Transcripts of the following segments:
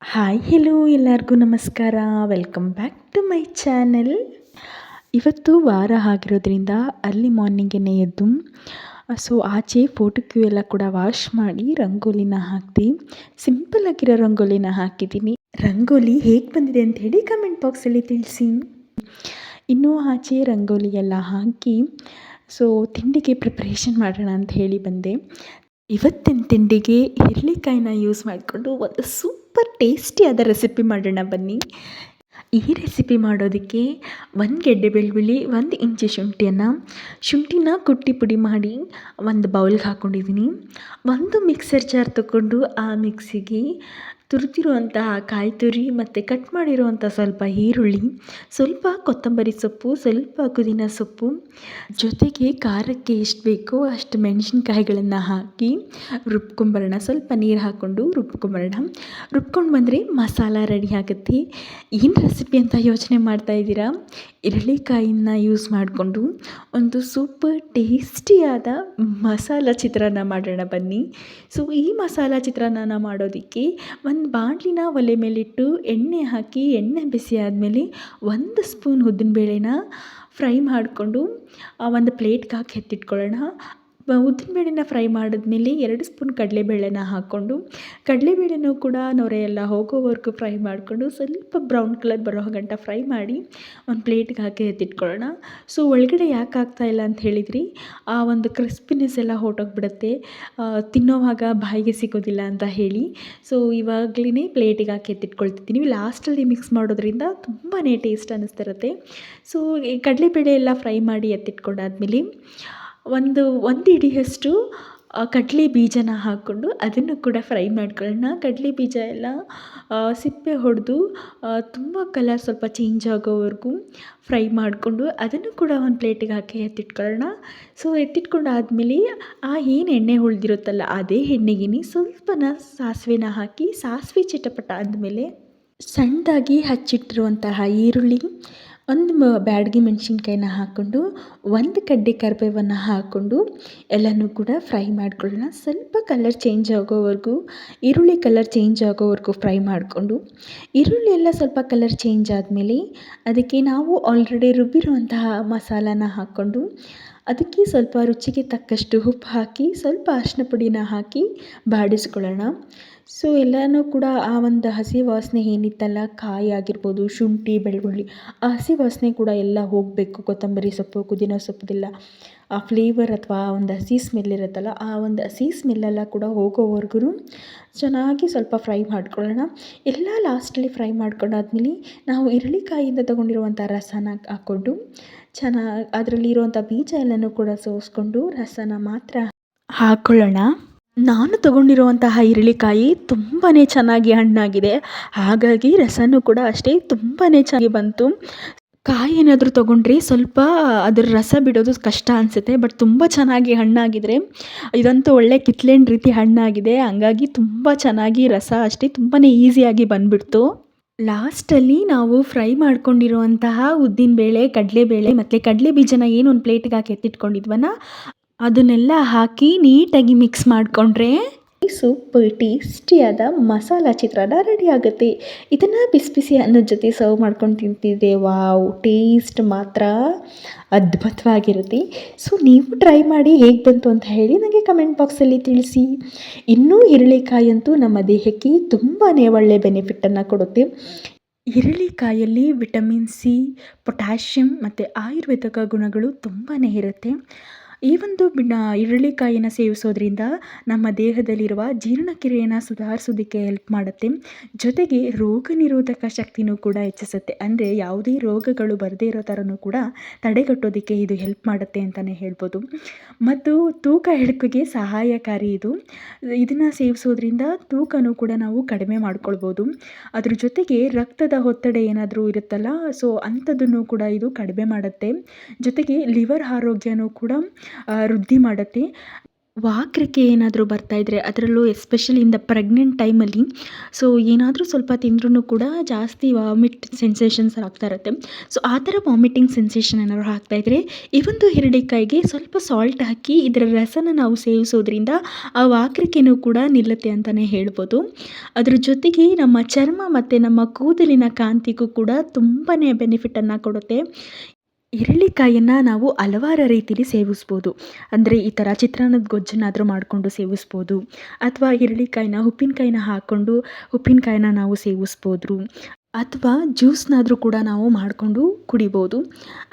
Hi hello ಎಲ್ಲರಿಗೂ ನಮಸ್ಕಾರ. Welcome back to my channel. ಇವತ್ತು ವಾರ ಆಗಿರೋದ್ರಿಂದ ಅರ್ಲಿ ಮಾರ್ನಿಂಗೇ ಎದ್ದು ಆಚೆ ಫೋಟೋ ಕ್ಯೂ ಎಲ್ಲ ಕೂಡ ವಾಶ್ ಮಾಡಿ ರಂಗೋಲಿನ ಹಾಕ್ತಿ. ಸಿಂಪಲ್ ಆಗಿರೋ ರಂಗೋಲಿನ ಹಾಕಿದ್ದೀನಿ. ರಂಗೋಲಿ ಹೇಗೆ ಬಂದಿದೆ ಅಂತ ಹೇಳಿ ಕಮೆಂಟ್ ಬಾಕ್ಸಲ್ಲಿ ತಿಳಿಸಿ. ಇನ್ನೂ ಆಚೆ ರಂಗೋಲಿ ಎಲ್ಲ ಹಾಕಿ ತಿಂಡಿಗೆ ಪ್ರಿಪ್ರೇಷನ್ ಮಾಡೋಣ ಅಂತ ಹೇಳಿ ಬಂದೆ. ಇವತ್ತಿನ ತಿಂಡಿಗೆ ಹಿರಳಿಕಾಯಿನ ಯೂಸ್ ಮಾಡಿಕೊಂಡು ಒಂದು ಸೂಪರ್ ಟೇಸ್ಟಿಯಾದ ರೆಸಿಪಿ ಮಾಡೋಣ ಬನ್ನಿ. ಈ ರೆಸಿಪಿ ಮಾಡೋದಕ್ಕೆ 1 ಗೆಡ್ಡೆ ಬೆಳ್ಳುಳ್ಳಿ, 1 ಇಂಚು ಶುಂಠಿನ ಕುಟ್ಟಿ ಪುಡಿ ಮಾಡಿ ಒಂದು ಬೌಲ್ಗೆ ಹಾಕ್ಕೊಂಡಿದ್ದೀನಿ. ಒಂದು ಮಿಕ್ಸರ್ ಜಾರ್ ತಗೊಂಡು ಆ ಮಿಕ್ಸಿಗೆ ತುರಿದಿರುವಂತಹ ಕಾಯಿ ತುರಿ ಮತ್ತು ಕಟ್ ಮಾಡಿರುವಂಥ ಸ್ವಲ್ಪ ಈರುಳ್ಳಿ, ಸ್ವಲ್ಪ ಕೊತ್ತಂಬರಿ ಸೊಪ್ಪು, ಸ್ವಲ್ಪ ಪುದೀನ ಸೊಪ್ಪು, ಜೊತೆಗೆ ಖಾರಕ್ಕೆ ಎಷ್ಟು ಬೇಕೋ ಅಷ್ಟು ಮೆಣಸಿನ್ಕಾಯಿಗಳನ್ನು ಹಾಕಿ ರುಬ್ಕೊಂಬರೋಣ. ಸ್ವಲ್ಪ ನೀರು ಹಾಕ್ಕೊಂಡು ರುಬ್ಕೊಂಡು ಬಂದರೆ ಮಸಾಲ ರೆಡಿ ಆಗುತ್ತೆ. ಏನು ರೆಸಿಪಿ ಅಂತ ಯೋಚನೆ ಮಾಡ್ತಾಯಿದ್ದೀರಾ? ಹಿರಳಿಕಾಯಿನ ಯೂಸ್ ಮಾಡಿಕೊಂಡು ಒಂದು ಸೂಪರ್ ಟೇಸ್ಟಿಯಾದ ಮಸಾಲ ಚಿತ್ರಾನ್ನ ಮಾಡೋಣ ಬನ್ನಿ. ಈ ಮಸಾಲ ಚಿತ್ರಾನ್ನ ಮಾಡೋದಕ್ಕೆ ಒಂದು ಬಾಣಲಿನ ಒಲೆ ಮೇಲಿಟ್ಟು ಎಣ್ಣೆ ಹಾಕಿ ಎಣ್ಣೆ ಬಿಸಿ ಆದಮೇಲೆ 1 ಸ್ಪೂನ್ ಉದ್ದಿನಬೇಳೆನ ಫ್ರೈ ಮಾಡಿಕೊಂಡು ಒಂದು ಪ್ಲೇಟ್ಗೆ ಹಾಕಿ ಎತ್ತಿಟ್ಕೊಳ್ಳೋಣ. ಉದ್ದಿನಬೇಳೆನ ಫ್ರೈ ಮಾಡಿದ್ಮೇಲೆ 2 ಸ್ಪೂನ್ ಕಡಲೆಬೇಳೆನ ಹಾಕ್ಕೊಂಡು ಕಡಲೆಬೇಳೆನೂ ಕೂಡ ನೊರೆ ಎಲ್ಲ ಹೋಗೋವರೆಗೂ ಫ್ರೈ ಮಾಡಿಕೊಂಡು ಸ್ವಲ್ಪ ಬ್ರೌನ್ ಕಲರ್ ಬರೋ ಗಂಟ ಫ್ರೈ ಮಾಡಿ ಒಂದು ಪ್ಲೇಟ್ಗೆ ಹಾಕಿ ಎತ್ತಿಟ್ಕೊಳ್ಳೋಣ. ಒಳಗಡೆ ಯಾಕೆ ಆಗ್ತಾಯಿಲ್ಲ ಅಂತ ಹೇಳಿದ್ರಿ, ಆ ಒಂದು ಕ್ರಿಸ್ಪಿನೆಸ್ ಎಲ್ಲ ಹೊರಟೋಗ್ಬಿಡುತ್ತೆ, ತಿನ್ನೋವಾಗ ಬಾಯಿಗೆ ಸಿಗೋದಿಲ್ಲ ಅಂತ ಹೇಳಿ ಇವಾಗಲೇ ಪ್ಲೇಟಿಗೆ ಹಾಕಿ ಎತ್ತಿಟ್ಕೊಳ್ತಿದ್ದೀನಿ. ಲಾಸ್ಟಲ್ಲಿ ಮಿಕ್ಸ್ ಮಾಡೋದ್ರಿಂದ ತುಂಬಾ ಟೇಸ್ಟ್ ಅನ್ನಿಸ್ತಿರುತ್ತೆ. ಈ ಕಡಲೆಬೇಳೆ ಎಲ್ಲ ಫ್ರೈ ಮಾಡಿ ಎತ್ತಿಟ್ಕೊಂಡಾದ್ಮೇಲೆ ಒಂದು ಹಿಡಿಯಷ್ಟು ಕಡಲೆ ಬೀಜನ ಹಾಕ್ಕೊಂಡು ಅದನ್ನು ಕೂಡ ಫ್ರೈ ಮಾಡ್ಕೊಳ್ಳೋಣ. ಕಡಲೆ ಬೀಜ ಎಲ್ಲ ಸಿಪ್ಪೆ ಹೊಡೆದು ತುಂಬ ಕಲರ್ ಸ್ವಲ್ಪ ಚೇಂಜ್ ಆಗೋವರೆಗೂ ಫ್ರೈ ಮಾಡಿಕೊಂಡು ಅದನ್ನು ಕೂಡ ಒಂದು ಪ್ಲೇಟಿಗೆ ಹಾಕಿ ಎತ್ತಿಟ್ಕೊಳ್ಳೋಣ. ಎತ್ತಿಟ್ಕೊಂಡಾದ್ಮೇಲೆ ಏನು ಎಣ್ಣೆ ಉಳಿದಿರುತ್ತಲ್ಲ ಅದೇ ಎಣ್ಣೆಗೆ ಸ್ವಲ್ಪನ ಸಾಸಿವೆನ ಹಾಕಿ ಸಾಸಿವೆ ಚಿಟಪಟ ಆದಮೇಲೆ ಸಣ್ಣದಾಗಿ ಹಚ್ಚಿಟ್ಟಿರುವಂತಹ ಈರುಳ್ಳಿ, ಒಂದು ಬ್ಯಾಡಗಿ ಮೆಣಸಿನ್ಕಾಯಿನ ಹಾಕ್ಕೊಂಡು 1 ಕಡ್ಡಿ ಕರಿಬೇವನ್ನು ಹಾಕ್ಕೊಂಡು ಎಲ್ಲನೂ ಕೂಡ ಫ್ರೈ ಮಾಡ್ಕೊಳ್ಳೋಣ. ಸ್ವಲ್ಪ ಕಲರ್ ಚೇಂಜ್ ಆಗೋವರೆಗೂ ಈರುಳ್ಳಿ ಕಲರ್ ಚೇಂಜ್ ಆಗೋವರೆಗೂ ಫ್ರೈ ಮಾಡಿಕೊಂಡು ಈರುಳ್ಳಿ ಎಲ್ಲ ಸ್ವಲ್ಪ ಕಲರ್ ಚೇಂಜ್ ಆದಮೇಲೆ ಅದಕ್ಕೆ ನಾವು ಆಲ್ರೆಡಿ ರುಬ್ಬಿರುವಂತಹ ಮಸಾಲಾನ ಹಾಕ್ಕೊಂಡು ಅದಕ್ಕೆ ಸ್ವಲ್ಪ ರುಚಿಗೆ ತಕ್ಕಷ್ಟು ಉಪ್ಪು ಹಾಕಿ ಸ್ವಲ್ಪ ಅರಿಶಿನ ಪುಡಿನ ಹಾಕಿ ಬಾಡಿಸ್ಕೊಳ್ಳೋಣ. ಎಲ್ಲನೂ ಕೂಡ ಆ ಒಂದು ಹಸಿ ವಾಸನೆ ಏನಿತ್ತಲ್ಲ, ಕಾಯಿ ಆಗಿರ್ಬೋದು, ಶುಂಠಿ, ಬೆಳ್ಳುಳ್ಳಿ, ಆ ಹಸಿ ವಾಸನೆ ಕೂಡ ಎಲ್ಲ ಹೋಗಬೇಕು. ಕೊತ್ತಂಬರಿ ಸೊಪ್ಪು, ಪುದೀನ ಸೊಪ್ಪುದೆಲ್ಲ ಆ ಫ್ಲೇವರ್ ಅಥವಾ ಒಂದು ಹಸಿ ಸ್ಮೆಲ್ ಇರುತ್ತಲ್ಲ, ಆ ಒಂದು ಹಸಿ ಸ್ಮೆಲ್ಲೆಲ್ಲ ಕೂಡ ಹೋಗೋವರೆಗೂ ಚೆನ್ನಾಗಿ ಸ್ವಲ್ಪ ಫ್ರೈ ಮಾಡ್ಕೊಳ್ಳೋಣ. ಎಲ್ಲ ಲಾಸ್ಟಲ್ಲಿ ಫ್ರೈ ಮಾಡ್ಕೊಂಡಾದ್ಮೇಲೆ ನಾವು ಹಿರಳಿಕಾಯಿಂದ ತೊಗೊಂಡಿರುವಂಥ ರಸನ ಹಾಕ್ಕೊಂಡು ಅದರಲ್ಲಿರುವಂಥ ಬೀಜ ಎಲ್ಲನೂ ಕೂಡ ಸೋಸ್ಕೊಂಡು ರಸನ ಮಾತ್ರ ಹಾಕ್ಕೊಳ್ಳೋಣ. ನಾನು ತೊಗೊಂಡಿರುವಂತಹ ಹಿರಳಿಕಾಯಿ ತುಂಬಾ ಚೆನ್ನಾಗಿ ಹಣ್ಣಾಗಿದೆ, ಹಾಗಾಗಿ ರಸನೂ ಕೂಡ ಅಷ್ಟೇ ತುಂಬಾ ಚೆನ್ನಾಗಿ ಬಂತು. ಕಾಯಿ ಏನಾದರೂ ತೊಗೊಂಡ್ರೆ ಸ್ವಲ್ಪ ಅದರ ರಸ ಬಿಡೋದು ಕಷ್ಟ ಅನಿಸುತ್ತೆ, ಬಟ್ ತುಂಬ ಚೆನ್ನಾಗಿ ಹಣ್ಣಾಗಿದ್ರೆ ಇದಂತೂ ಒಳ್ಳೆ ಕಿತ್ಲೆಹಣ್ಣು ರೀತಿ ಹಣ್ಣಾಗಿದೆ, ಹಂಗಾಗಿ ತುಂಬ ಚೆನ್ನಾಗಿ ರಸ ಅಷ್ಟೇ ತುಂಬಾ ಈಸಿಯಾಗಿ ಬಂದುಬಿಡ್ತು. ಲಾಸ್ಟಲ್ಲಿ ನಾವು ಫ್ರೈ ಮಾಡ್ಕೊಂಡಿರುವಂತಹ ಉದ್ದಿನಬೇಳೆ, ಕಡಲೆಬೇಳೆ ಮತ್ತು ಕಡಲೆ ಬೀಜನ ಏನು ಒಂದು ಪ್ಲೇಟಿಗೆ ಹಾಕಿ ಎತ್ತಿಟ್ಕೊಂಡಿದ್ವಲ್ಲ ಅದನ್ನೆಲ್ಲ ಹಾಕಿ ನೀಟಾಗಿ ಮಿಕ್ಸ್ ಮಾಡಿಕೊಂಡ್ರೆ ಸೂಪರ್ ಟೇಸ್ಟಿಯಾದ ಮಸಾಲ ಚಿತ್ರಾನ್ನ ರೆಡಿ ಆಗುತ್ತೆ. ಇದನ್ನು ಬಿಸಿ ಬಿಸಿ ಅನ್ನದ ಜೊತೆ ಸರ್ವ್ ಮಾಡ್ಕೊಂಡು ತಿಂತಿದ್ದೆ, ವಾವ್, ಟೇಸ್ಟ್ ಮಾತ್ರ ಅದ್ಭುತವಾಗಿರುತ್ತೆ. ನೀವು ಟ್ರೈ ಮಾಡಿ ಹೇಗೆ ಬಂತು ಅಂತ ಹೇಳಿ ನನಗೆ ಕಮೆಂಟ್ ಬಾಕ್ಸಲ್ಲಿ ತಿಳಿಸಿ. ಇನ್ನೂ ಹಿರಳಿಕಾಯಿ ಅಂತೂ ನಮ್ಮ ದೇಹಕ್ಕೆ ತುಂಬಾ ಒಳ್ಳೆಯ ಬೆನಿಫಿಟ್ಟನ್ನು ಕೊಡುತ್ತೆ. ಹಿರಳಿಕಾಯಲ್ಲಿ ವಿಟಮಿನ್ ಸಿ, ಪೊಟ್ಯಾಷಿಯಮ್ ಮತ್ತು ಆಯುರ್ವೇದಿಕ ಗುಣಗಳು ತುಂಬಾ ಇರುತ್ತೆ. ಈ ಒಂದು ಹಿರಳಿಕಾಯಿನ ಸೇವಿಸೋದ್ರಿಂದ ನಮ್ಮ ದೇಹದಲ್ಲಿರುವ ಜೀರ್ಣಕ್ರಿಯೆಯನ್ನು ಸುಧಾರಿಸೋದಕ್ಕೆ ಹೆಲ್ಪ್ ಮಾಡುತ್ತೆ. ಜೊತೆಗೆ ರೋಗ ನಿರೋಧಕ ಶಕ್ತಿನೂ ಕೂಡ ಹೆಚ್ಚಿಸುತ್ತೆ. ಅಂದರೆ ಯಾವುದೇ ರೋಗಗಳು ಬರದೇ ಇರೋ ಥರನೂ ಕೂಡ ತಡೆಗಟ್ಟೋದಕ್ಕೆ ಇದು ಹೆಲ್ಪ್ ಮಾಡುತ್ತೆ ಅಂತಲೇ ಹೇಳ್ಬೋದು. ಮತ್ತು ತೂಕ ಇಳಿಕೆಗೆ ಸಹಾಯಕಾರಿ ಇದು. ಇದನ್ನು ಸೇವಿಸೋದ್ರಿಂದ ತೂಕನೂ ಕೂಡ ನಾವು ಕಡಿಮೆ ಮಾಡ್ಕೊಳ್ಬೋದು. ಅದ್ರ ಜೊತೆಗೆ ರಕ್ತದ ಒತ್ತಡ ಏನಾದರೂ ಇರುತ್ತಲ್ಲ, ಅಂಥದ್ದನ್ನು ಕೂಡ ಇದು ಕಡಿಮೆ ಮಾಡುತ್ತೆ. ಜೊತೆಗೆ ಲಿವರ್ ಆರೋಗ್ಯನೂ ಕೂಡ ವೃದ್ಧಿ ಮಾಡುತ್ತೆ. ವಾಕರಿಕೆ ಏನಾದರೂ ಬರ್ತಾಯಿದ್ರೆ ಅದರಲ್ಲೂ ಎಸ್ಪೆಷಲಿ ಇನ್ ದ ಪ್ರೆಗ್ನೆಂಟ್ ಟೈಮಲ್ಲಿ ಸೊ ಏನಾದರೂ ಸ್ವಲ್ಪ ತಿಂದ್ರೂ ಕೂಡ ಜಾಸ್ತಿ ವಾಮಿಟ್ ಸೆನ್ಸೇಷನ್ಸ್ ಆಗ್ತಾ ಇರುತ್ತೆ. ಸೊ ಆ ಥರ ವಾಮಿಟಿಂಗ್ ಸೆನ್ಸೇಷನ್ ಏನಾದ್ರು ಆಗ್ತಾಯಿದ್ರೆ ಈ ಒಂದು ಹಿರಳಿಕಾಯಿಗೆ ಸ್ವಲ್ಪ ಸಾಲ್ಟ್ ಹಾಕಿ ಇದರ ರಸನ ನಾವು ಸೇವಿಸೋದ್ರಿಂದ ಆ ವಾಕರಿಕೆನೂ ಕೂಡ ನಿಲ್ಲುತ್ತೆ ಅಂತಲೇ ಹೇಳ್ಬೋದು. ಅದ್ರ ಜೊತೆಗೆ ನಮ್ಮ ಚರ್ಮ ಮತ್ತು ನಮ್ಮ ಕೂದಲಿನ ಕಾಂತಿಗೂ ಕೂಡ ತುಂಬಾ ಬೆನಿಫಿಟನ್ನು ಕೊಡುತ್ತೆ. ಹಿರಳಿಕಾಯಿಯನ್ನು ನಾವು ಹಲವಾರು ರೀತಿಲಿ ಸೇವಿಸ್ಬೋದು. ಅಂದರೆ ಈ ಥರ ಚಿತ್ರಾನ್ನದ ಗೊಜ್ಜನ್ನಾದರೂ ಮಾಡಿಕೊಂಡು ಸೇವಿಸ್ಬೋದು, ಅಥವಾ ಹಿರಳಿಕಾಯಿನ ಉಪ್ಪಿನಕಾಯಿನ ಹಾಕ್ಕೊಂಡು ಉಪ್ಪಿನಕಾಯಿನ ನಾವು ಸೇವಿಸ್ಬೋದು, ಅಥವಾ ಜ್ಯೂಸ್ನಾದರೂ ಕೂಡ ನಾವು ಮಾಡಿಕೊಂಡು ಕುಡಿಬೋದು.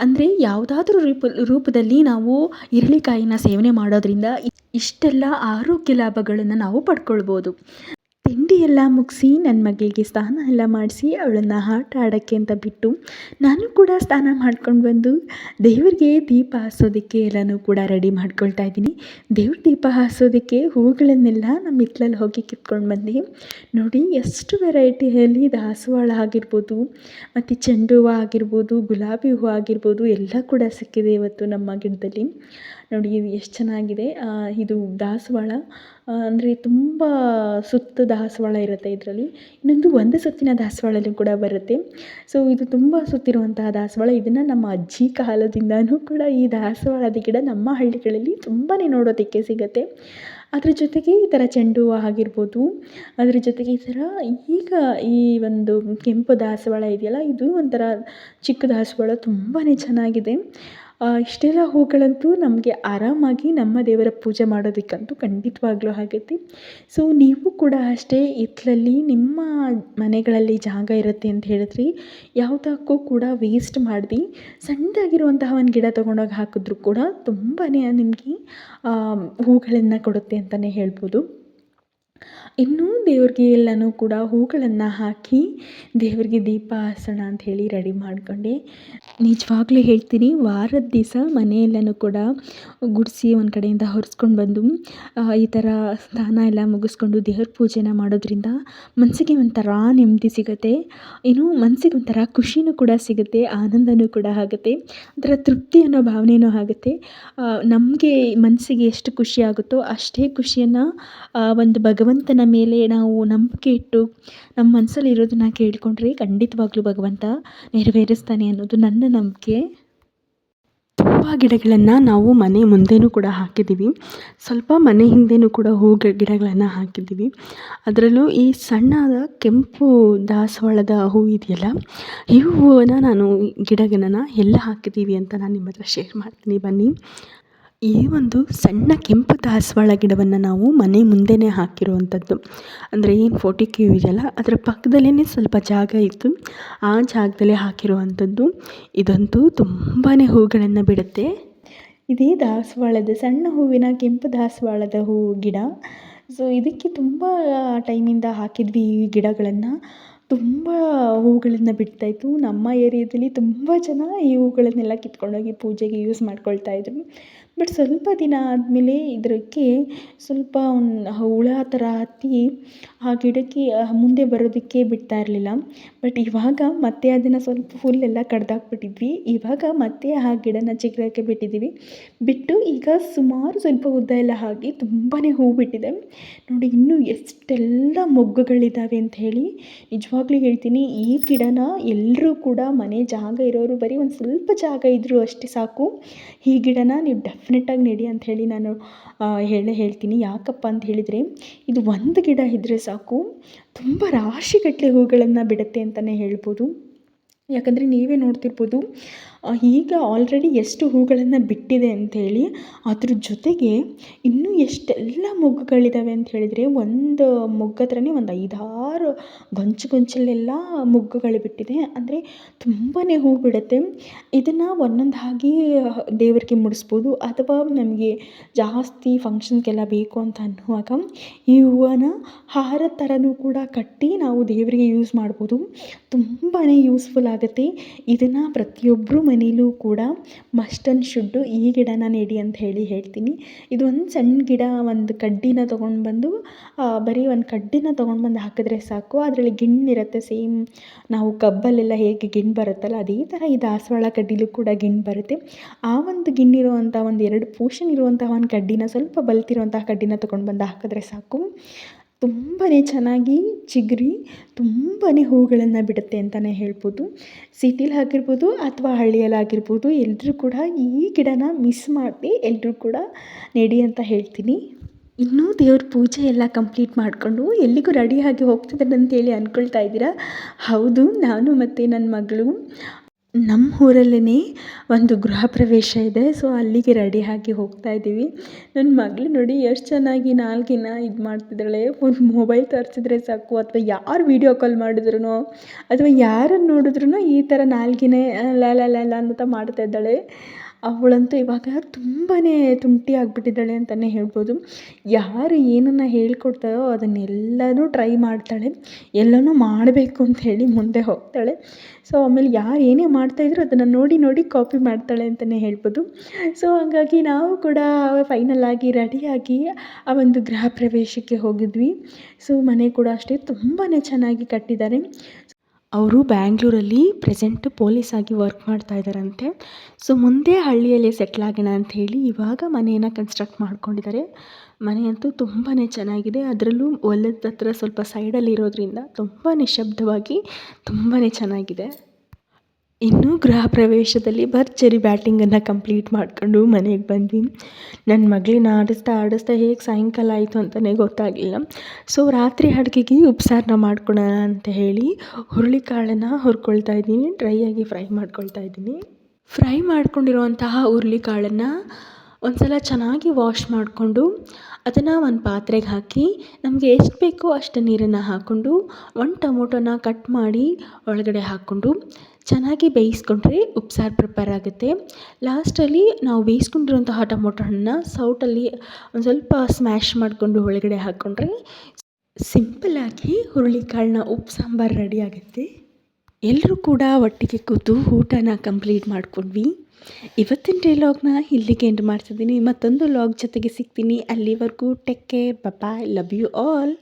ಅಂದರೆ ಯಾವುದಾದ್ರೂ ರೂಪದಲ್ಲಿ ನಾವು ಹಿರಳಿಕಾಯಿನ ಸೇವನೆ ಮಾಡೋದ್ರಿಂದ ಇಷ್ಟೆಲ್ಲ ಆರೋಗ್ಯ ಲಾಭಗಳನ್ನು ನಾವು ಪಡ್ಕೊಳ್ಬೋದು. ತಿಂಡಿ ಎಲ್ಲ ಮುಗಿಸಿ ನನ್ನ ಮಗಳಿಗೆ ಸ್ನಾನ ಎಲ್ಲ ಮಾಡಿಸಿ ಅವಳನ್ನು ಆಟ ಆಡೋಕ್ಕೆ ಅಂತ ಬಿಟ್ಟು ನಾನು ಕೂಡ ಸ್ನಾನ ಮಾಡ್ಕೊಂಡು ಬಂದು ದೇವರಿಗೆ ದೀಪ ಹಾಸೋದಕ್ಕೆ ಎಲ್ಲನೂ ಕೂಡ ರೆಡಿ ಮಾಡ್ಕೊಳ್ತಾ ಇದ್ದೀನಿ. ದೇವ್ರ ದೀಪ ಹಾಸೋದಕ್ಕೆ ಹೂಗಳನ್ನೆಲ್ಲ ನಮ್ಮ ಹಿತ್ಲಲ್ಲಿ ಹೋಗಿ ಕಿತ್ಕೊಂಡು ಬಂದು ನೋಡಿ ಎಷ್ಟು ವೆರೈಟಿಯಲ್ಲಿ ದಾಸವಾಳ ಆಗಿರ್ಬೋದು, ಮತ್ತು ಚೆಂಡು ಹೂವು ಆಗಿರ್ಬೋದು, ಗುಲಾಬಿ ಹೂವು ಆಗಿರ್ಬೋದು ಎಲ್ಲ ಕೂಡ ಸಿಕ್ಕಿದೆ ಇವತ್ತು ನಮ್ಮ ಗಿಡದಲ್ಲಿ. ನೋಡಿ ಇದು ಎಷ್ಟು ಚೆನ್ನಾಗಿದೆ. ಇದು ದಾಸವಾಳ ಅಂದರೆ ತುಂಬ ಸುತ್ತು ದಾಸವಾಳ ಇರುತ್ತೆ ಇದರಲ್ಲಿ. ಇನ್ನೊಂದು ಒಂದು ಸುತ್ತಿನ ದಾಸವಾಳನೂ ಕೂಡ ಬರುತ್ತೆ. ಸೊ ಇದು ತುಂಬ ಸುತ್ತಿರುವಂತಹ ದಾಸವಾಳ. ಇದನ್ನು ನಮ್ಮ ಅಜ್ಜಿ ಕಾಲದಿಂದನೂ ಕೂಡ ಈ ದಾಸವಾಳದ ಗಿಡ ನಮ್ಮ ಹಳ್ಳಿಗಳಲ್ಲಿ ತುಂಬಾ ನೋಡೋದಕ್ಕೆ ಸಿಗುತ್ತೆ. ಅದ್ರ ಜೊತೆಗೆ ಈ ಥರ ಚೆಂಡು ಹೂವು ಆಗಿರ್ಬೋದು, ಅದ್ರ ಜೊತೆಗೆ ಈ ಥರ ಈಗ ಈ ಒಂದು ಕೆಂಪು ದಾಸವಾಳ ಇದೆಯಲ್ಲ, ಇದು ಒಂಥರ ಚಿಕ್ಕ ದಾಸವಾಳ ತುಂಬಾ ಚೆನ್ನಾಗಿದೆ. ಇಷ್ಟೆಲ್ಲ ಹೂಗಳಂತೂ ನಮಗೆ ಆರಾಮಾಗಿ ನಮ್ಮ ದೇವರ ಪೂಜೆ ಮಾಡೋದಕ್ಕಂತೂ ಖಂಡಿತವಾಗ್ಲೂ ಆಗುತ್ತೆ. ಸೊ ನೀವು ಕೂಡ ಅಷ್ಟೇ ಹಿತ್ಲಲ್ಲಿ ನಿಮ್ಮ ಮನೆಗಳಲ್ಲಿ ಜಾಗ ಇರುತ್ತೆ ಅಂತ ಹೇಳಿದ್ರಿ, ಯಾವುದಕ್ಕೂ ಕೂಡ ವೇಸ್ಟ್ ಮಾಡದೆ ಸಣ್ಣದಾಗಿರುವಂತಹ ಒಂದು ಗಿಡ ತೊಗೊಂಡೋಗಿ ಹಾಕಿದ್ರೂ ಕೂಡ ತುಂಬಾ ನಿಮಗೆ ಹೂಗಳನ್ನು ಕೊಡುತ್ತೆ ಅಂತಲೇ ಹೇಳ್ಬೋದು. ಇನ್ನೂ ದೇವ್ರಿಗೆ ಎಲ್ಲನೂ ಕೂಡ ಹೂಗಳನ್ನು ಹಾಕಿ ದೇವರಿಗೆ ದೀಪ ಹಚ್ಚೋಣ ಅಂಥೇಳಿ ರೆಡಿ ಮಾಡ್ಕೊಂಡೆ. ನಿಜವಾಗ್ಲೂ ಹೇಳ್ತೀನಿ, ವಾರದ ದಿವಸ ಮನೆಯೆಲ್ಲನೂ ಕೂಡ ಗುಡಿಸಿ ಒಂದು ಕಡೆಯಿಂದ ಹೊರಿಸ್ಕೊಂಡು ಬಂದು ಈ ಥರ ಸ್ನಾನ ಎಲ್ಲ ಮುಗಿಸ್ಕೊಂಡು ದೇವ್ರ ಪೂಜೆನ ಮಾಡೋದ್ರಿಂದ ಮನಸ್ಸಿಗೆ ಒಂಥರ ನೆಮ್ಮದಿ ಸಿಗುತ್ತೆ. ಏನು ಮನಸ್ಸಿಗೆ ಒಂಥರ ಖುಷಿನೂ ಕೂಡ ಸಿಗುತ್ತೆ, ಆನಂದನೂ ಕೂಡ ಆಗುತ್ತೆ, ಒಂಥರ ತೃಪ್ತಿ ಅನ್ನೋ ಭಾವನೆಯೂ ಆಗುತ್ತೆ. ನಮಗೆ ಮನಸ್ಸಿಗೆ ಎಷ್ಟು ಖುಷಿ ಆಗುತ್ತೋ ಅಷ್ಟೇ ಖುಷಿಯನ್ನು ಒಂದು ಭಗವಂತನ ಮೇಲೆ ನಾವು ನಂಬಿಕೆ ಇಟ್ಟು ನಮ್ಮ ಮನಸ್ಸಲ್ಲಿ ಇರೋದನ್ನು ಕೇಳಿಕೊಂಡ್ರೆ ಖಂಡಿತವಾಗ್ಲೂ ಭಗವಂತ ನೆರವೇರಿಸ್ತಾನೆ ಅನ್ನೋದು ನನ್ನ ನಂಬಿಕೆ. ತುಂಬ ಗಿಡಗಳನ್ನು ನಾವು ಮನೆ ಮುಂದೆನೂ ಕೂಡ ಹಾಕಿದ್ದೀವಿ, ಸ್ವಲ್ಪ ಮನೆ ಹಿಂದೆನೂ ಕೂಡ ಗಿಡಗಳನ್ನು ಹಾಕಿದ್ದೀವಿ. ಅದರಲ್ಲೂ ಈ ಸಣ್ಣದ ಕೆಂಪು ದಾಸವಾಳದ ಹೂವು ಇದೆಯಲ್ಲ, ಈ ಹೂವನ್ನು ನಾನು ಗಿಡಗಳನ್ನು ಎಲ್ಲ ಹಾಕಿದ್ದೀವಿ ಅಂತ ನಾನು ನಿಮ್ಮ ಹತ್ರ ಶೇರ್ ಮಾಡ್ತೀನಿ ಬನ್ನಿ. ಈ ಒಂದು ಸಣ್ಣ ಕೆಂಪು ದಾಸವಾಳ ಗಿಡವನ್ನು ನಾವು ಮನೆ ಮುಂದೆನೇ ಹಾಕಿರುವಂಥದ್ದು. ಅಂದರೆ ಏನು ಫೋಟಿಕ್ಯೂ ಇದೆಯಲ್ಲ ಅದರ ಪಕ್ಕದಲ್ಲೇ ಸ್ವಲ್ಪ ಜಾಗ ಇತ್ತು, ಆ ಜಾಗದಲ್ಲೇ ಹಾಕಿರುವಂಥದ್ದು. ಇದಂತೂ ತುಂಬಾ ಹೂಗಳನ್ನು ಬಿಡುತ್ತೆ. ಇದೇ ದಾಸವಾಳದ ಸಣ್ಣ ಹೂವಿನ ಕೆಂಪು ದಾಸವಾಳದ ಹೂವು ಗಿಡ. ಸೊ ಇದಕ್ಕೆ ತುಂಬ ಟೈಮಿಂದ ಹಾಕಿದ್ವಿ ಈ ಗಿಡಗಳನ್ನು. ತುಂಬ ಹೂಗಳನ್ನು ಬಿಡ್ತಾಯಿತ್ತು. ನಮ್ಮ ಏರಿಯಾದಲ್ಲಿ ತುಂಬ ಜನ ಈ ಹೂಗಳನ್ನೆಲ್ಲ ಕಿತ್ಕೊಂಡೋಗಿ ಪೂಜೆಗೆ ಯೂಸ್ ಮಾಡ್ಕೊಳ್ತಾಯಿದ್ರು. ಬಟ್ ಸ್ವಲ್ಪ ದಿನ ಆದಮೇಲೆ ಇದಕ್ಕೆ ಸ್ವಲ್ಪ ಹುಳ ಥರ ಹತ್ತಿ ಆ ಗಿಡಕ್ಕೆ ಮುಂದೆ ಬರೋದಕ್ಕೆ ಬಿಡ್ತಾ ಇರಲಿಲ್ಲ. ಬಟ್ ಇವಾಗ ಮತ್ತೆ ಅದನ್ನು ಸ್ವಲ್ಪ ಫುಲ್ಲೆಲ್ಲ ಕಡ್ದಾಕ್ಬಿಟ್ಟಿದ್ವಿ. ಇವಾಗ ಮತ್ತೆ ಆ ಗಿಡನ ಚಿಗುರೋಕ್ಕೆ ಬಿಟ್ಟಿದ್ದೀವಿ. ಬಿಟ್ಟು ಈಗ ಸುಮಾರು ಸ್ವಲ್ಪ ಉದ್ದ ಎಲ್ಲ ಆಗಿ ತುಂಬಾ ಹೂ ಬಿಟ್ಟಿದೆ. ನೋಡಿ ಇನ್ನೂ ಎಷ್ಟೆಲ್ಲ ಮೊಗ್ಗುಗಳಿದ್ದಾವೆ ಅಂತ ಹೇಳಿ. ನಿಜವಾಗ್ಲೂ ಹೇಳ್ತೀನಿ, ಈ ಗಿಡನ ಎಲ್ಲರೂ ಕೂಡ ಮನೆ ಜಾಗ ಇರೋರು ಬರೀ ಒಂದು ಸ್ವಲ್ಪ ಜಾಗ ಇದ್ದರೂ ಅಷ್ಟೇ ಸಾಕು, ಈ ಗಿಡನ ನೀವು ಡೆಫಿನೆಟಾಗಿ ನೆಡಿ ಅಂಥೇಳಿ ನಾನು ಹೇಳ್ತೀನಿ. ಯಾಕಪ್ಪ ಅಂತ ಹೇಳಿದರೆ ಇದು ಒಂದು ಗಿಡ ಇದ್ದರೆ ಸಾಕು, ತುಂಬ ರಾಶಿಗಟ್ಟಲೆ ಹೂಗಳನ್ನು ಬಿಡುತ್ತೆ ಅಂತಲೇ ಹೇಳ್ಬೋದು. ಯಾಕಂದರೆ ನೀವೇ ನೋಡ್ತಿರ್ಬೋದು ಈಗ ಆಲ್ರೆಡಿ ಎಷ್ಟು ಹೂಗಳನ್ನು ಬಿಟ್ಟಿದೆ ಅಂಥೇಳಿ. ಅದ್ರ ಜೊತೆಗೆ ಇನ್ನೂ ಎಷ್ಟೆಲ್ಲ ಮೊಗ್ಗುಗಳಿದ್ದಾವೆ ಅಂತ ಹೇಳಿದರೆ, ಒಂದು ಮೊಗ್ಗು ಹತ್ರನೇ ಒಂದು 5-6 ಗೊಂಚಲೆಲ್ಲ ಮೊಗ್ಗುಗಳು ಬಿಟ್ಟಿದೆ. ಅಂದರೆ ತುಂಬಾ ಹೂ ಬಿಡುತ್ತೆ. ಇದನ್ನು ಒಂದೊಂದಾಗಿ ದೇವರಿಗೆ ಮುಡಿಸ್ಬೋದು, ಅಥವಾ ನಮಗೆ ಜಾಸ್ತಿ ಫಂಕ್ಷನ್ಸ್ಗೆಲ್ಲ ಬೇಕು ಅಂತ ಅನ್ನುವಾಗ ಈ ಹೂವನ್ನು ಹಾರದ ಥರನೂ ಕೂಡ ಕಟ್ಟಿ ನಾವು ದೇವರಿಗೆ ಯೂಸ್ ಮಾಡ್ಬೋದು. ತುಂಬಾ ಯೂಸ್ಫುಲ್ ಆಗುತ್ತೆ. ಇದನ್ನು ಪ್ರತಿಯೊಬ್ಬರು ಮನೇಲೂ ಕೂಡ ಮಸ್ಟ್ ಆ್ಯಂಡ್ ಶುಡ್ಡು ಈ ಗಿಡನ ನೆಡಿ ಅಂತ ಹೇಳ್ತೀನಿ. ಇದೊಂದು ಸಣ್ಣ ಗಿಡ, ಒಂದು ಕಡ್ಡಿನ ತೊಗೊಂಡು ಬಂದು ಬರೀ ಒಂದು ಕಡ್ಡಿನ ತೊಗೊಂಡು ಬಂದು ಹಾಕಿದ್ರೆ ಸಾಕು, ಅದರಲ್ಲಿ ಗಿಣ್ಣಿರುತ್ತೆ. ಸೇಮ್ ನಾವು ಕಬ್ಬಲ್ಲೆಲ್ಲ ಹೇಗೆ ಗಿಣ್ಣು ಬರುತ್ತಲ್ಲ, ಅದೇ ಥರ ಈ ದಾಸವಾಳ ಕಡ್ಡಿಲೂ ಕೂಡ ಗಿಣ್ಣು ಬರುತ್ತೆ. ಆ ಒಂದು ಗಿಣ್ಣಿರುವಂಥ ಒಂದು 2 ಪೋರ್ಷನ್ ಇರುವಂತಹ ಒಂದು ಕಡ್ಡಿನ, ಸ್ವಲ್ಪ ಬಲ್ತಿರುವಂತಹ ಕಡ್ಡಿನ ತೊಗೊಂಡು ಬಂದು ಹಾಕಿದ್ರೆ ಸಾಕು, ತುಂಬಾ ಚೆನ್ನಾಗಿ ಚಿಗುರಿ ತುಂಬಾ ಹೂಗಳನ್ನು ಬಿಡುತ್ತೆ ಅಂತಲೇ ಹೇಳ್ಬೋದು. ಸಿಟಿಲಿ ಆಗಿರ್ಬೋದು ಅಥವಾ ಹಳ್ಳಿಯಲ್ಲಾಗಿರ್ಬೋದು, ಎಲ್ಲರೂ ಕೂಡ ಈ ಗಿಡನ ಮಿಸ್ ಮಾಡದೆ ಎಲ್ಲರೂ ಕೂಡ ನೆಡಿ ಅಂತ ಹೇಳ್ತೀನಿ. ಇನ್ನೂ ದೇವ್ರ ಪೂಜೆ ಎಲ್ಲ ಕಂಪ್ಲೀಟ್ ಮಾಡಿಕೊಂಡು ಎಲ್ಲಿಗೂ ರೆಡಿಯಾಗಿ ಹೋಗ್ತಿದ್ದಾರೆ ಅಂತೇಳಿ ಅಂದ್ಕೊಳ್ತಾ ಇದ್ದೀರಾ? ಹೌದು, ನಾನು ಮತ್ತು ನನ್ನ ಮಗಳು ನಮ್ಮ ಊರಲ್ಲೇ ಒಂದು ಗೃಹ ಪ್ರವೇಶ ಇದೆ. ಸೊ ಅಲ್ಲಿಗೆ ರೆಡಿಯಾಗಿ ಹೋಗ್ತಾ ಇದ್ದೀವಿ. ನನ್ನ ಮಗಳು ನೋಡಿ ಎಷ್ಟು ಚೆನ್ನಾಗಿ ನಾಲ್ಗೆನ ಇದು ಮಾಡ್ತಿದ್ದಾಳೆ. ಒಂದು ಮೊಬೈಲ್ ತೋರಿಸಿದ್ರೆ ಸಾಕು, ಅಥವಾ ಯಾರು ವೀಡಿಯೋ ಕಾಲ್ ಮಾಡಿದ್ರು ಅಥವಾ ಯಾರನ್ನು ನೋಡಿದ್ರೂ ಈ ಥರ ನಾಲ್ಗೆನೇ ಲ ಲ ಲ ಲ ಅಂತ ಮಾಡ್ತಾ ಇದ್ದಾಳೆ. ಅವಳಂತೂ ಇವಾಗ ತುಂಬಾ ತುಂಟಿ ಆಗಿಬಿಟ್ಟಿದ್ದಾಳೆ ಅಂತಲೇ ಹೇಳ್ಬೋದು. ಯಾರು ಏನನ್ನು ಹೇಳ್ಕೊಡ್ತಾರೋ ಅದನ್ನೆಲ್ಲನೂ ಟ್ರೈ ಮಾಡ್ತಾಳೆ, ಎಲ್ಲನೂ ಮಾಡಬೇಕು ಅಂತ ಹೇಳಿ ಮುಂದೆ ಹೋಗ್ತಾಳೆ. ಸೊ ಆಮೇಲೆ ಯಾರು ಏನೇ ಮಾಡ್ತಾಯಿದ್ರು ಅದನ್ನು ನೋಡಿ ನೋಡಿ ಕಾಪಿ ಮಾಡ್ತಾಳೆ ಅಂತಲೇ ಹೇಳ್ಬೋದು. ಸೊ ಹಾಗಾಗಿ ನಾವು ಕೂಡ ಫೈನಲ್ ಆಗಿ ರೆಡಿಯಾಗಿ ಆ ಒಂದು ಗೃಹ ಪ್ರವೇಶಕ್ಕೆ ಹೋಗಿದ್ವಿ. ಸೊ ಮನೆ ಕೂಡ ಅಷ್ಟೇ ತುಂಬಾ ಚೆನ್ನಾಗಿ ಕಟ್ಟಿದ್ದಾರೆ. ಅವರು ಬ್ಯಾಂಗ್ಳೂರಲ್ಲಿ ಪ್ರೆಸೆಂಟ್ ಪೊಲೀಸಾಗಿ ವರ್ಕ್ ಮಾಡ್ತಾ ಇದ್ದಾರಂತೆ. ಸೊ ಮುಂದೆ ಹಳ್ಳಿಯಲ್ಲೇ ಸೆಟ್ಲ್ ಆಗೋಣ ಅಂಥೇಳಿ ಇವಾಗ ಮನೆಯನ್ನು ಕನ್ಸ್ಟ್ರಕ್ಟ್ ಮಾಡ್ಕೊಂಡಿದ್ದಾರೆ. ಮನೆಯಂತೂ ತುಂಬಾ ಚೆನ್ನಾಗಿದೆ. ಅದರಲ್ಲೂ ಹೊಲದ ಹತ್ರ ಸ್ವಲ್ಪ ಸೈಡಲ್ಲಿ ಇರೋದ್ರಿಂದ ತುಂಬ ನಿಶಬ್ದವಾಗಿ ತುಂಬಾ ಚೆನ್ನಾಗಿದೆ. ಇನ್ನು ಗೃಹ ಪ್ರವೇಶದಲ್ಲಿ ಭರ್ಜರಿ ಬ್ಯಾಟಿಂಗನ್ನು ಕಂಪ್ಲೀಟ್ ಮಾಡ್ಕೊಂಡು ಮನೆಗೆ ಬಂದ್ವಿ. ನನ್ನ ಮಗಳನ್ನ ಆಡಿಸ್ತಾ ಹೇಗೆ ಸಾಯಂಕಾಲ ಆಯಿತು ಅಂತಲೇ ಗೊತ್ತಾಗಲಿಲ್ಲ. ಸೊ ರಾತ್ರಿ ಅಡುಗೆಗೆ ಉಪ್ಸಾರನ್ನ ಮಾಡ್ಕೊಳ್ಳೋಣ ಅಂತ ಹೇಳಿ ಹುರುಳಿಕಾಳನ್ನು ಹುರ್ಕೊಳ್ತಾ ಇದ್ದೀನಿ, ಡ್ರೈಯಾಗಿ ಫ್ರೈ ಮಾಡ್ಕೊಳ್ತಾ ಇದ್ದೀನಿ. ಫ್ರೈ ಮಾಡ್ಕೊಂಡಿರುವಂತಹ ಹುರುಳಿಕಾಳನ್ನು ಒಂದು ಸಲ ಚೆನ್ನಾಗಿ ವಾಶ್ ಮಾಡಿಕೊಂಡು ಅದನ್ನು ಒಂದು ಪಾತ್ರೆಗೆ ಹಾಕಿ ನಮಗೆ ಎಷ್ಟು ಬೇಕೋ ಅಷ್ಟು ನೀರನ್ನು ಹಾಕ್ಕೊಂಡು 1 ಟೊಮೊಟೊನ ಕಟ್ ಮಾಡಿ ಒಳಗಡೆ ಹಾಕ್ಕೊಂಡು ಚೆನ್ನಾಗಿ ಬೇಯಿಸ್ಕೊಂಡ್ರೆ ಉಪ್ಸಾರು ಪ್ರಿಪೇರ್ ಆಗುತ್ತೆ. ಲಾಸ್ಟಲ್ಲಿ ನಾವು ಬೇಯಿಸ್ಕೊಂಡಿರುವಂತಹ ಟೊಮೊಟೊ ಹಣ್ಣನ್ನ ಸೌಟಲ್ಲಿ ಒಂದು ಸ್ವಲ್ಪ ಸ್ಮ್ಯಾಶ್ ಮಾಡಿಕೊಂಡು ಒಳಗಡೆ ಹಾಕ್ಕೊಂಡ್ರೆ ಸಿಂಪಲ್ಲಾಗಿ ಹುರುಳಿಕಾಳನ್ನ ಉಪ್ಪು ಸಾಂಬಾರು ರೆಡಿ ಆಗುತ್ತೆ. ಎಲ್ಲರೂ ಕೂಡ ಒಟ್ಟಿಗೆ ಕೂತು ಊಟನ ಕಂಪ್ಲೀಟ್ ಮಾಡ್ಕೊಂಡ್ವಿ. ಇವತ್ತಿನ ಡೈಲಾಗ್ನ ಇಲ್ಲಿಗೆ ಎಂಡ್ ಮಾಡ್ತಿದ್ದೀನಿ. ಮತ್ತೊಂದು ಲಾಗ್ ಜೊತೆಗೆ ಸಿಗ್ತೀನಿ. ಅಲ್ಲಿವರೆಗೂ take care, bye, love you all.